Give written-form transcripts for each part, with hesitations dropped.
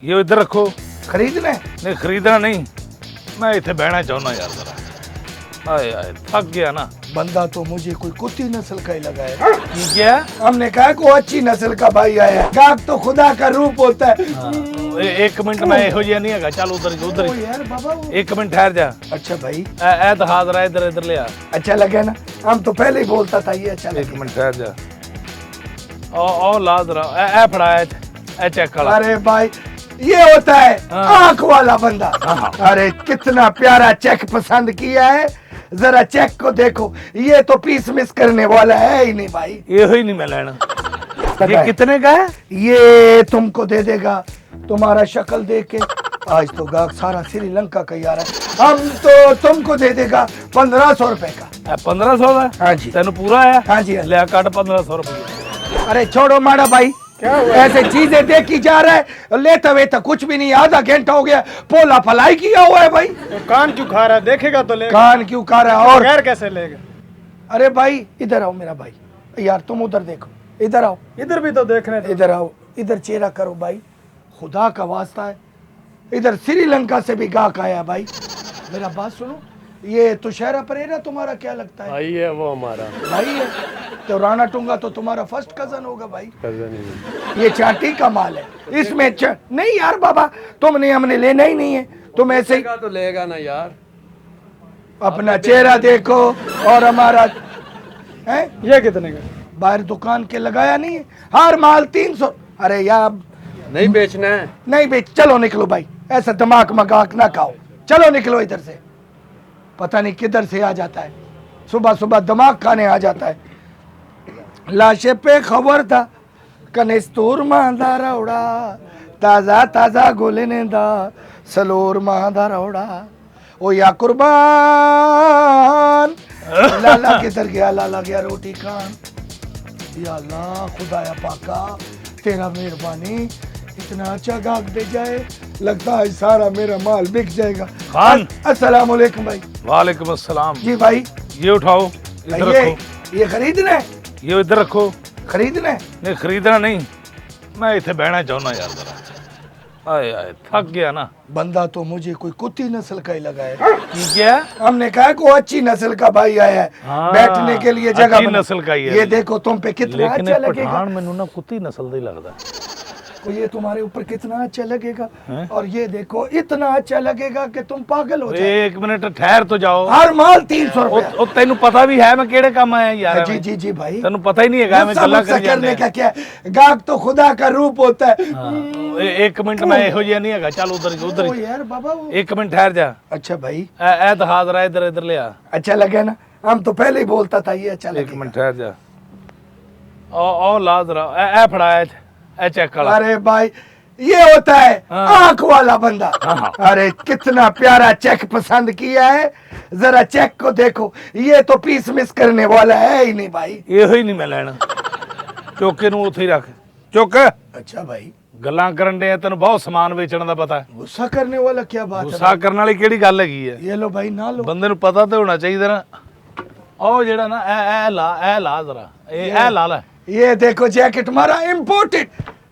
ये इधर रखो। खरीदना है? नहीं खरीदना नहीं, मैं इतने बहना चाहना यार जरा। आए आए थक गया ना। बंदा तो मुझे कोई कुत्ती नस्ल का ही लगा है। ठीक है, हमने कहा को अच्छी नस्ल का भाई आया है। गाहक तो खुदा का रूप होता है। एक मिनट में एहो जिहा नहीं है, चल उधर उधर ओ यार बाबा वो। एक मिनट ठहर जा। अच्छा भाई, ए दिखा जरा, इधर इधर ले आ। अच्छा लगे ना? हम तो पहले ही बोलता था ये अच्छा एक लगे। मिनट ठहर जा। ओ ला जरा, ए फड़ा ए चेक करा। अरे भाई ये होता है आंख वाला बंदा। अरे कितना प्यारा चेक पसंद किया है, जरा चेक को देखो। ये तो पीस मिस करने वाला है ही नहीं भाई। ये ही नहीं मैं लेना। ये कितने का है? ये तुमको दे देगा, तुम्हारा शक्ल देख के आज तो गाहक सारा श्रीलंका का ही आ रहा है। हम तो तुमको दे देगा 1500 रुपए का। 1500 का? हाँ जी। तेन पूरा है? हाँ जी। ले काट 1500 रुपये। अरे छोड़ो माड़ा भाई, ऐसे चीजें देखी जा रहा है, लेते हुए तो कुछ भी नहीं। आधा घंटा हो गया, पोला फलाई किया हुआ है भाई। तो कान क्यों खा रहा है? देखेगा तो लेगा। कान क्यों खा रहा है? और गैर कैसे लेगा? अरे भाई इधर आओ मेरा भाई, यार तुम उधर देखो, इधर आओ, इधर भी तो देख रहे थे। इधर आओ, इधर चेहरा करो भाई, खुदा का वास्ता है। इधर श्रीलंका से भी गाहक आया है भाई। मेरा बात सुनो, ये तुषारा परेरा तुम्हारा क्या लगता है? भाई है वो हमारा। भाई है तो राणा टूंगा तो तुम्हारा फर्स्ट कजन होगा भाई। कजन ही। ये चाटी का माल है, इसमें नहीं यार बाबा, तुमने हमने लेना ही नहीं है। तुम ऐसे ही तो लेगा ना यार। अपना चेहरा देखो और हमारा है। ये कितने का? बाहर दुकान के लगाया नहीं है, हर माल 300। अरे यार नहीं बेचना है। नहीं बेच, चलो निकलो भाई, ऐसा दिमाग मगाक ना खाओ, चलो निकलो इधर से। पता नहीं किधर से आ जाता है, सुबह सुबह दिमाग खाने आ जाता है। लाशे पे खबर था कनेस्तूर मांदा रौड़ा, ताजा ताजा गोलेने दा सलोर मांदा रौड़ा। ओ या कुर्बान, लाला किधर गया? लाला गया रोटी खान। या अल्लाह खुदाया पाका तेरा मेहरबानी, इतना अच्छा गाहक दे जाए, लगता है सारा मेरा माल बिक जाएगा। खान अस्सलाम वालेकुम भाई। वालेकुम अस्सलाम। जी भाई, ये उठाओ, इधर रखो। ये खरीदना है? ये इधर रखो। खरीदना है? नहीं खरीदना नहीं, मैं इतने बहना चाहना यार जरा। आए आए थक गया ना। बंदा तो मुझे कोई कुत्ती नस्ल का ही लगा है। ठीक है, हमने कहा को अच्छी नस्ल का भाई आया है, हाँ, बैठने के लिए जगह अच्छी बना। नस्ल का ही है। ये देखो तुम पे कितना लेकिन अच्छा लगेगा। पठान मैनू ना कुत्ती नस्ल दा ही लगदा। तो ये तुम्हारे ऊपर कितना अच्छा लगेगा। हैं? और ये देखो इतना अच्छा लगेगा कि तुम पागल हो जाए। एक मिनट ठहर तो जाओ। हर माल 300 रुपए। ओ तेनू पता भी है मैं केड़े काम आया यार। जी जी जी भाई, तेनू पता ही नहीं है मैं गल्ला कर करने का क्या है? गाहक तो खुदा का रूप होता है। एक मिनट में एहो जिहा नहीं है, चल उधर उधर ओ यार बाबा वो। एक मिनट ठहर जा। अच्छा भाई, ए दिखा जरा, इधर इधर ले आ। अच्छा लगे ना? हम तो पहले ही बोलता था ये अच्छा एक लगे। मिनट ठहर जा। ओ ला जरा, ए फड़ा ए चेक करा। अरे भाई ये होता है आंख वाला बंदा। अरे कितना प्यारा चेक पसंद किया है, जरा चेक को देखो। ये तो पीस मिस करने वाला है ही नहीं भाई। ये ही नहीं मैं लेना। चौके नू उत्थे ही रख। चुक, अच्छा भाई, गल्लां करन दे, तेन बहुत समान बेचण दा पता है। गुस्सा करने वाला क्या बात है? गुस्सा करने वाली केड़ी गल हैगी है? ये लो भाई, ना लो। बंदे नू पता तो होना चाहिए ना। ओ जेड़ा ना ए ला जरा, ए ला ले। ये देखो जैकेट मारा इम्पोर्टेड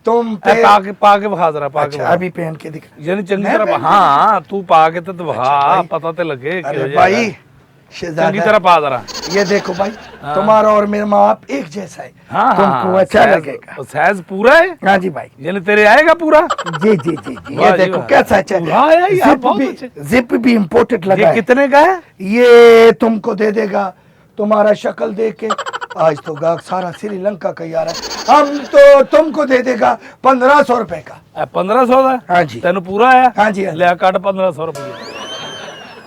तुम पे। पा के बखा जरा, पा के अच्छा अभी पहन के दिखा। यानी चंगी मैं तरह पहन हाँ तू पा के तो बखा, अच्छा पता तो लगे। अरे भाई चंगी शहजादा, तरह पा जरा। ये देखो भाई, तुम्हारा और मेरा माँ बाप एक जैसा है। हाँ तुमको अच्छा लगेगा। साइज पूरा है हाँ जी भाई। यानी तेरे आएगा पूरा। जी जी जी जी, वाह ये जी देखो वाह। कैसा अच्छा पूरा है यार, बहुत अच्छे। जिप भी इम्पोर्टेड लगा ये है। कितने का है? ये तुमको दे देगा, तुम्हारा शक्ल देख के आज तो गाहक सारा श्रीलंका का ही आ रहा है। हम तो तुमको दे देगा 1500 रुपए का। 1500 का? हाँ जी। तेन पूरा है? हाँ जी, हाँ जी। ले काट 1500 रुपया।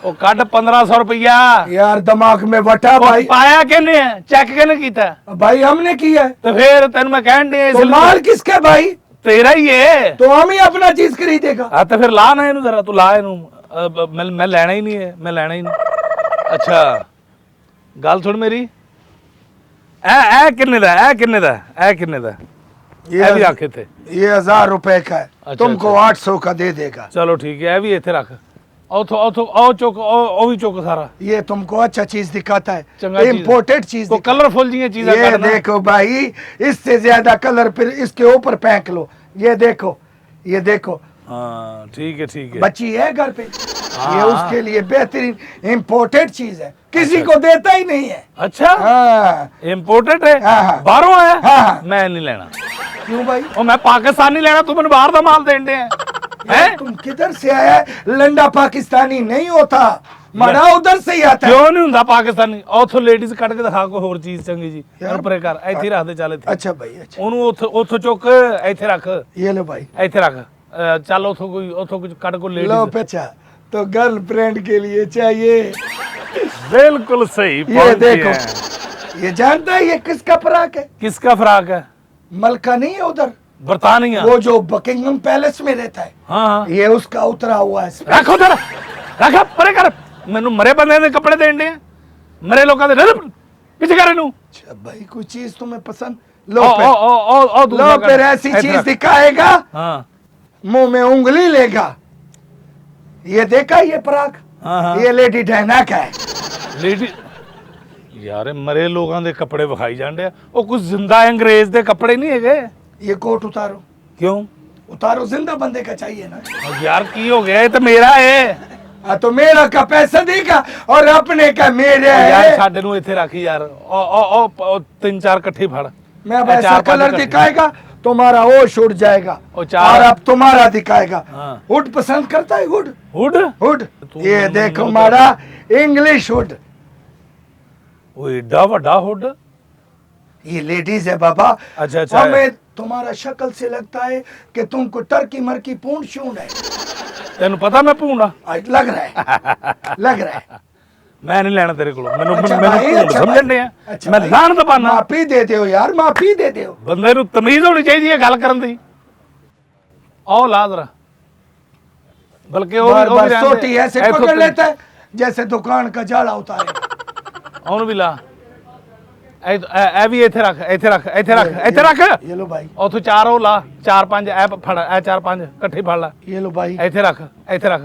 ओ काट 1500 रुपया। यार दिमाग में बटा भाई। पाया किने है? चेक किने कीता? भाई हमने किया है। तो फिर तेन मैं कहन दे तो माल किसका भाई? तेरा ही है। तो हम ही अपना चीज खरीदेगा। हाँ तो फिर ला ना इनू जरा, तू ला इनू। मैं लेना ही नहीं है, मैं लेना ही नहीं। अच्छा गल सुन मेरी, ए किन्ने दा, ए किन्ने दा, ए किन्ने दा? ये भी आखे थे। ये 1000 रुपए का है। अच्छा, तुमको 800 का दे देगा। चलो ठीक है, ए भी इथे रख। ओ चुक, ओ भी चुक सारा। ये तुमको अच्छा चीज दिखाता है, चंगा चीज। इम्पोर्टेड चीज तो दिखाता है। कलरफुल जी चीजें ये करना। देखो भाई, इससे ज्यादा कलर फिर इसके ऊपर फेंक लो। ये देखो, ये देखो। हाँ ठीक है। बच्ची है घर पे, हाँ। ये उसके लिए बेहतरीन इम्पोर्टेड चीज है, किसी को देता ही नहीं है। अच्छा हाँ इंपोर्टेड है, हाँ, हाँ। बाहरों आया। हाँ। मैं नहीं लेना। क्यों भाई? ਉਹ ਮੈਂ ਪਾਕਿਸਤਾਨੀ ਲੈਣਾ, ਤੂੰ ਮੈਨੂੰ ਬਾਹਰ ਦਾ ਮਾਲ ਦੇਣ ਦੇ यार, तुम किधर से आया है? लंडा पाकिस्तानी नहीं होता, मरा उधर से ही आता है। ਕਿਉਂ ਨਹੀਂ ਹੁੰਦਾ ਪਾਕਿਸਤਾਨੀ? ਉਥੋਂ ਲੇਡੀਜ਼ ਕੱਢ ਕੇ ਦਿਖਾ ਕੋਈ ਹੋਰ ਚੀਜ਼ ਚੰਗੀ ਜੀ। ਯਾਰ, ਪਰੇ ਕਰ, ਇੱਥੇ ਹੀ ਰੱਖ ਦੇ, ਚੱਲ ਇੱਥੇ। अच्छा भाई अच्छा, ਉਹਨੂੰ ਉੱਥੋਂ ਚੁੱਕ ਇੱਥੇ ਰੱਖ, ये लो भाई, ਇੱਥੇ ਰੱਖ। ਚੱਲ ਉੱਥੋਂ ਕੁਝ ਕੱਢ ਕੋ लो ਲੇਡੀਜ਼। पेचा तो गर्लफ्रेंड के लिए चाहिए। बिल्कुल सही ये पहुंच देखो, गए हैं। ये जानता है ये किसका फराक है? किसका फ्राक है? मलका नहीं है उधर, बरतानिया। वो जो बकिंगम पैलेस में रहता है, हाँ हाँ ये उसका उतरा हुआ है। रख उधर, रख परे कर। मैनू मरे बंदे दे कपड़े देन दे, मरे लोकां दे पीछे कर इनू। अच्छा भाई, कोई चीज तुम्हें पसंद? ओ लो ओ फिर, ओ ओ ओ दूसरा लो कर। फिर ऐसी ऐसे चीज रख। दिखाएगा, हाँ मुंह में उंगली लेगा। ये देखा ये फराक? हाँ हाँ ये लेडी डायना का है। लेडी यार मरे लोगों दे कपड़े विखाई जांदे, ओ कुछ जिंदा अंग्रेज दे कपड़े नहीं हैगे। ये कोट उतारो, क्यों? उतारो, जिंदा बंदे का चाहिए ना। और यार की हो गया, ये तो मेरा है। तो मेरा का पैसा देगा और अपने का मेरा यार है। ਸਾਡੇ ਨੂੰ ਇੱਥੇ ਰੱਖ ਯਾਰ। ओ तीन चार इकट्ठे फड़। मैं अब ये ऐसा चार पांच कलर इकट्ठे। दिखाएगा तुम्हारा होश उड़ जाएगा, और चार- और अब तुम्हारा दिखाएगा। हाँ। हुड पसंद करता है? हुड हुड हुड, तू ये मैंने देखो तो- हमारा इंग्लिश हुड। वो एडा वड्डा हुड। ये लेडीज है बाबा। अच्छा अच्छा हमें तुम्हारा शक्ल से लगता है कि तुमको टर्की मरकी पूंछ शूंड है। तेन पता मैं भूंडा? लग रहा है, लग रहा है। मैं नहीं लेना तेरे को। मैनू अच्छा मैनू भाई, भूंड अच्छा समझण भाई। दे। अच्छा मैं भाई। लान तो पाना। माफी दे दो यार, माफी दे दो। ਬੰਦੇ ਨੂੰ ਤਮੀਜ਼ ਹੋਣੀ ਚਾਹੀਦੀ ਹੈ ਗੱਲ ਕਰਨ ਦੀ। ਆਹ ਲਾ ਜ਼ਰਾ, ਬਲਕਿ ਉਹ बार ਵੀ बार ਰਹਿਣ ਦੇ। सोटी ऐसे ਇੱਥੋਂ पकड़ ਤੱਕ- लेता है जैसे दुकान का जाला उतारे। ਉਹਨੂੰ ਵੀ ਲਾ। ਇਹ ਵੀ ਇੱਥੇ ਰੱਖ, ਇੱਥੇ ਰੱਖ, ਇੱਥੇ ਰੱਖ, ਇੱਥੇ ਰੱਖ। ये लो भाई, ਉੱਥੋਂ ਚਾਰ ਉਹ ਲਾ, ਚਾਰ ਪੰਜ ਇਹ ਫੜ, ਇਹ ਚਾਰ ਪੰਜ ਇਕੱਠੇ ਫੜ ਲੈ। ये लो भाई। ਇੱਥੇ ਰੱਖ, ਇੱਥੇ ਰੱਖ,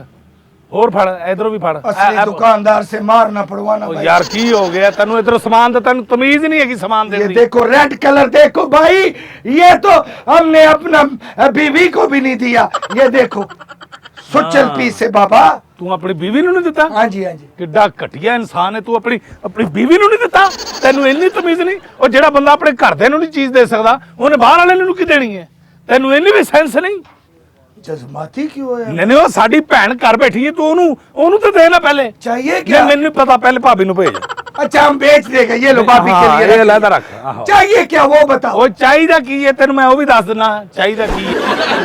ਹੋਰ ਫੜ, ਇਧਰੋਂ ਵੀ ਫੜ। असली दुकानदार से मारना पड़वाना ਉਹ भाई। ਯਾਰ ਕੀ ਹੋ ਗਿਆ ਤੈਨੂੰ? ਇਧਰੋਂ ਸਮਾਨ ਤਾਂ ਤੈਨੂੰ ਤਮੀਜ਼ ਹੀ ਨਹੀਂ ਹੈਗੀ ਸਮਾਨ ये ਦੇਣ ਦੀ। देखो रेड कलर, देखो भाई, ये तो हमने अपना बीवी को भी नहीं दिया। ये देखो सुचल पीस है बाबा। ਤੂੰ ਆਪਣੀ ਬੀਵੀ ਨੂੰ ਨਹੀਂ ਦਿੱਤਾ? हाँ जी, हाँ जी। ਕਿੱਡਾ ਘਟੀਆ ਇਨਸਾਨ ਹੈ ਤੂੰ। ਆਪਣੀ ਬੀਵੀ ਨੂੰ ਨਹੀਂ ਦਿੱਤਾ? ਤੈਨੂੰ ਇੰਨੀ ਤਮੀਜ਼ ਨਹੀਂ? ਉਹ ਜਿਹੜਾ ਬੰਦਾ ਆਪਣੇ ਘਰਦਿਆਂ ਨੂੰ ਨਹੀਂ ਚੀਜ਼ ਦੇ ਸਕਦਾ, ਉਹਨੇ ਬਾਹਰ ਵਾਲੇ ਨੂੰ ਕੀ ਦੇਣੀ ਹੈ? ਤੈਨੂੰ ਇੰਨੀ ਵੀ ਸੈਂਸ ਨਹੀਂ? जज्बाती क्यों है? ਨਹੀਂ ਉਹ ਸਾਡੀ ਭੈਣ ਘਰ ਬੈਠੀ ਹੈ, ਤੂੰ ਉਹਨੂੰ ਤਾਂ ਦੇ ਨਾ ਪਹਿਲੇ। चाहिए क्या? ਮੈਨੂੰ ਨਹੀਂ ਪਤਾ, ਪਹਿਲੇ ਭਾਬੀ ਨੂੰ ਭੇਜ। अच्छा हम बेच देगा, ये लो भाभी के ਹਾਂ, लिए ਇਹ रख ਲੈਦਾ लिया। ਰੱਖ। ਆਹੋ चाहिए क्या वो बताओ। ਉਹ ਚਾਹੀਦਾ ਕੀ ਹੈ ਤੈਨੂੰ? ਮੈਂ ਉਹ ਵੀ ਦੱਸ ਦਿੰਦਾ ਚਾਹੀਦਾ ਕੀ ਹੈ।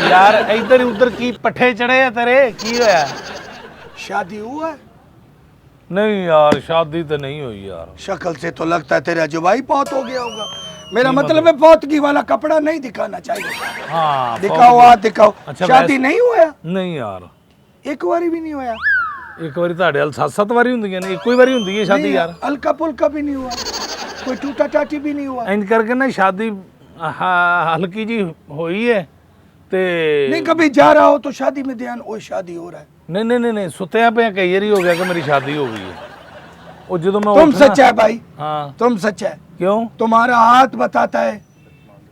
ਯਾਰ ਇੱਧਰ ਉੱਧਰ ਕੀ ਪੱਠੇ ਚੜੇ ਆ ਤੇਰੇ? ਕੀ ਹੋਇਆ? शादी हुआ है? नहीं यार शादी तो नहीं हुई यार। शक्ल से तो लगता है तेरा जवाई बहुत हो गया होगा। मेरा मतलब है पौतगी वाला कपड़ा नहीं दिखाना चाहिए। हाँ दिखाओ, हाथ दिखाओ। अच्छा, शादी वैसे- नहीं हुआ? नहीं यार, एक बारी भी नहीं हुआ? ਇੱਕ ਵਾਰੀ ਤੁਹਾਡੇ ਹਲ 7-7 ਵਾਰੀ ਹੁੰਦੀਆਂ ਨੇ, ਇੱਕੋ ਹੀ ਵਾਰੀ ਹੁੰਦੀ ਹੈ ਸ਼ਾਦੀ नहीं, ਯਾਰ। हल्का पुल्का भी नहीं हुआ? कोई टूटा टाटी भी नहीं हुआ? ਇੰਜ ਕਰਕੇ ਨਾ ਸ਼ਾਦੀ ਹਲਕੀ ਜੀ ਹੋਈ ਹੈ ਤੇ नहीं, कभी जा रहा हो तो शादी में ध्यान, ओ शादी हो रहा है। ਨਹੀਂ ਸੁੱਤਿਆਂ ਪਿਆ ਕਈ ਵਾਰੀ ਹੋ ਗਿਆ ਕਿ ਮੇਰੀ ਸ਼ਾਦੀ ਹੋ ਗਈ ਹੈ। ਉਹ ਜਦੋਂ ਮੈਂ तुम ਉੱਠਣਾ- सच्चा है भाई, ਹਾਂ तुम सच्चा है। ਕਿਉਂ? तुम्हारा हाथ बताता है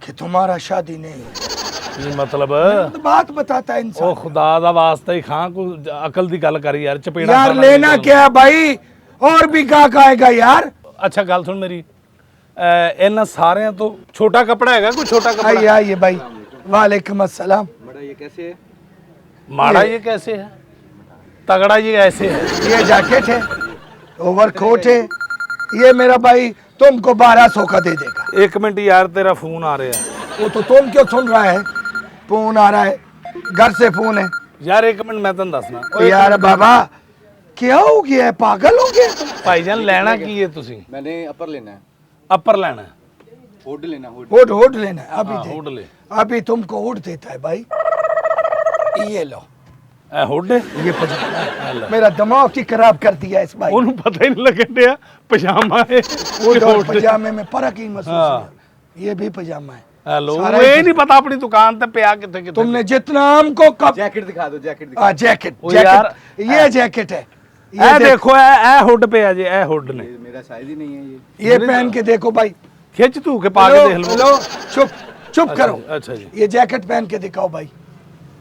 कि तुम्हारा शादी नहीं हुई। ਕੀ ਮਤਲਬ? तो बात बताता है ਉਹ इंसान। ਖੁਦਾ ਦਾ ਵਾਸਤਾ ਹੀ ਖਾਂ ਕੋ ਅਕਲ ਦੀ ਗੱਲ ਕਰ ਯਾਰ। ਚਪੇੜਾ यार ਖਾਣਾ लेना ਨਹੀਂ क्या है भाई, और भी गाहक आएगा यार। ਅੱਛਾ ਗੱਲ ਸੁਣ ਮੇਰੀ, ਇਹਨਾਂ ਸਾਰਿਆਂ ਤੋਂ ਛੋਟਾ ਕੱਪੜਾ ਹੈਗਾ ਕੋਈ? ਛੋਟਾ आइए ਕੱਪੜਾ आइए भाई, वालेकुम अस्सलाम। बड़ा ये कैसे है? माड़ा ये कैसे है, तगड़ा ये ऐसे है। ये जैकेट है, ओवरकोट है। ये मेरा भाई तुमको 1200 का दे देगा। एक मिनट यार तेरा फोन आ रहा है। वो तो तुम क्यों सुन रहा है? फोन आ रहा है, घर से फोन है। यार एक मिनट मैं तेन दसना। यार बाबा क्या हो गया है, पागल हो गया तुम? भाईजान लेना की है तुसी? मैंने अपर लेना है, अपर लेना है? हुड लेना, हुड। हुड हुड लेना है अभी हाँ, दे। हुड ले। अभी तुमको हुड देता है भाई। ये लो, ए हुड है? ये पजामा है। मेरा दिमाग ही खराब कर दिया इस भाई। ਉਹਨੂੰ ਪਤਾ ਹੀ ਨਹੀਂ ਲੱਗਣ ਡਿਆ ਪਜਾਮਾ ਹੈ। हुड और पजामे में फर्क ही महसूस हाँ। हुआ। ये भी पजामा है। हेलो, सारा ਇਹ ही- ਨਹੀਂ ਪਤਾ ਆਪਣੀ ਦੁਕਾਨ ਤੇ ਪਿਆ ਕਿੱਥੇ ਕਿੱਥੇ। तुमने जितना हमको कब जैकेट दिखा दो, जैकेट दिखा हाँ, जैकेट ओ यार, जैकेट, ये जैकेट है। ਇਹ ਦੇਖੋ ਇਹ ਹੁੱਡ ਪਿਆ ਜੇ, ਇਹ ਹੁੱਡ ਨੇ। दो। मेरा साइज ही नहीं है ये। ये पहन के देखो भाई। ਖਿੱਚ ਧੂ ਕੇ ਪਾ ਕੇ ਦੇਖ ਲਓ। लो, चुप चुप अच्छा, करो। अच्छा जी। ये जैकेट पहन के दिखाओ भाई।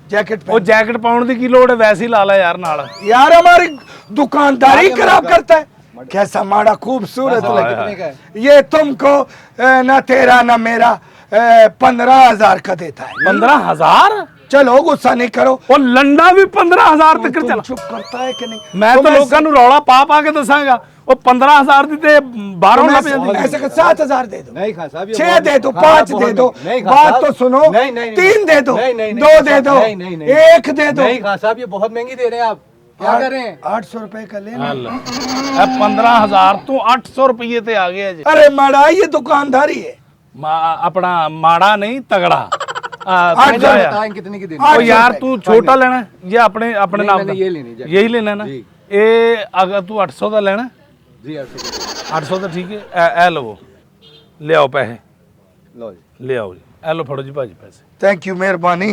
जैकेट ਉਹ पहन। ਜੈਕਟ ਪਾਉਣ ਦੀ ਕੀ ਲੋੜ ਹੈ, ਵੈਸੇ ਹੀ ਲਾ ਲੈ ਯਾਰ ਨਾਲ। यार हमारी दुकानदारी खराब करता है। कैसा माड़ा खूबसूरत हाँ, लगे। कितने का है? ये तुमको ना तेरा ना मेरा 15,000 का देता है। 15,000? चलो गुस्सा नहीं करो। ਉਹ ਲੰਡਾ ਵੀ 15,000 ਤੱਕ तुम चला। चुप करता है कि नहीं? ਮੈਂ ਤਾਂ ਲੋਕਾਂ ਨੂੰ ਰੌਲਾ ਪਾ ਪਾ ਕੇ ਦੱਸਾਂਗਾ, ਉਹ 15,000 ਦੀ ਤੇ 12 ਲੱਭ ਜਾਂਦੀ। ऐसे कर 7,000 दे दो, नहीं खान साहब, ये 6 बहुत- दे दो, हाँ, 5 बहुत दे दो, नहीं खान बात साहब। तो सुनो, नहीं, नहीं, नहीं, 3 दे दो, नहीं, नहीं, 2 नहीं, दे दो, नहीं, नहीं, नहीं, 1 दे दो। नहीं खान साहब, ये बहुत महंगी दे रहे हैं आप, क्या कर रहे हैं? 800 रुपए का लेना। ਇਹ 15,000 ਤੋਂ 800 ਰੁਪਏ ਤੇ ਆ ਗਿਆ ਜੀ। अरे माड़ा ये दुकानदारी है। ਆਪਣਾ ਮਾੜਾ ਨਹੀਂ ਤਗੜਾ। आठ ਤਗੜਾ सौ ਆ। बताएं कितने की देनी ਉਹ 800 ਯਾਰ रुपए। ਤੂੰ ਛੋਟਾ ਲੈਣਾ ਜਾਂ ਆਪਣੇ ਆਪਣੇ नहीं, ਨਾਮ मैंने ਦਾ? ये लेनी है। यही लेना ना? जी। ਇਹ ਅਗਰ ਤੂੰ 800 ਦਾ ਲੈਣਾ, जी 800 800 ਤਾਂ ਠੀਕ ਹੈ। ਇਹ ਲਵੋ, ਲਿਆਓ ਪੈਸੇ, लो जी। ਲਿਆਓ ਜੀ। ਇਹ ਲਓ ਫੜੋ ਜੀ ਭਾਜੀ ਪੈਸੇ। थैंक यू, मेहरबानी,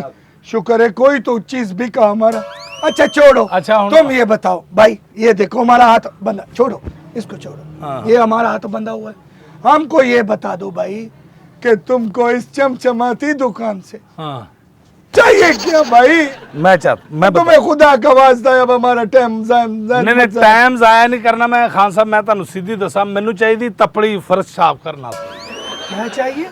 शुक्र है कोई तो चीज बिका हमारा। अच्छा छोड़ो, अच्छा, तुम ये बताओ भाई, ये देखो हमारा हाथ बंधा, छोड़ो इसको छोड़ो। हाँ। ये हमारा हाथ बंधा हुआ है। हमको ये बता दो भाई कि तुमको इस चमचमाती दुकान से हाँ चाहिए क्या भाई? मैं मैं तुम्हें खुदा का वास्ता है, अब हमारा टाइम नहीं नहीं टाइम ਜ਼ਾਇਆ ਨਹੀਂ ਕਰਨਾ। ਮੈਂ ਖਾਨ ਸਾਹਿਬ ਮੈਂ ਤੁਹਾਨੂੰ ਸਿੱਧੀ ਦੱਸਾਂ, ਮੈਨੂੰ ਚਾਹੀਦੀ ਤਪੜੀ ਫਰਸ਼ ਸਾਫ਼ ਕਰਨ ਵਾਸਤੇ। क्या चाहिए?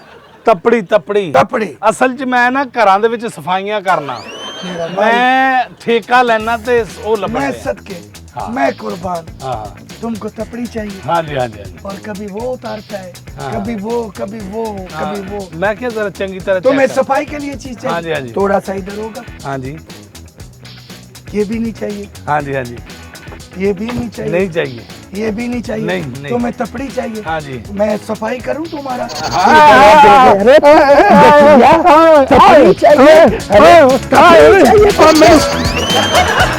ਤਪੜੀ तपड़ी। ਅਸਲ 'ਚ ਮੈਂ ਨਾ ਘਰਾਂ ਦੇ ਵਿੱਚ ਸਫਾਈਆਂ ਕਰਨਾ, मेरा भाई, ਮੈਂ ਠੇਕਾ ਲੈਣਾ ਤੇ ਉਹ ਲੱਭਣਾ। मैं सदके, हाँ। मैं कुर्बान। ਹਾਂ तुमको तपड़ी चाहिए ਹਾਂ ਜੀ ਹਾਂ ਜੀ, ਹਾਂ ਜੀ। और कभी वो उतारता है, हाँ। कभी वो, कभी वो, कभी वो। मैं क्या जरा चंगी तरह तुम्हें check कर- सफाई के लिए चीज हाँ जी, चाहिए, हाँ जी। थोड़ा सा इधर होगा, हाँ जी ये भी नहीं चाहिए, हाँ जी हाँ जी, ये भी नहीं चाहिए, नहीं चाहिए। ये भी नहीं चाहिए, नहीं, नहीं। तुम्हें तपड़ी चाहिए, हाँ जी। मैं सफाई करूं तुम्हारा? हाँ, तपड़ी चाहिए, तपड़ी चाहिए।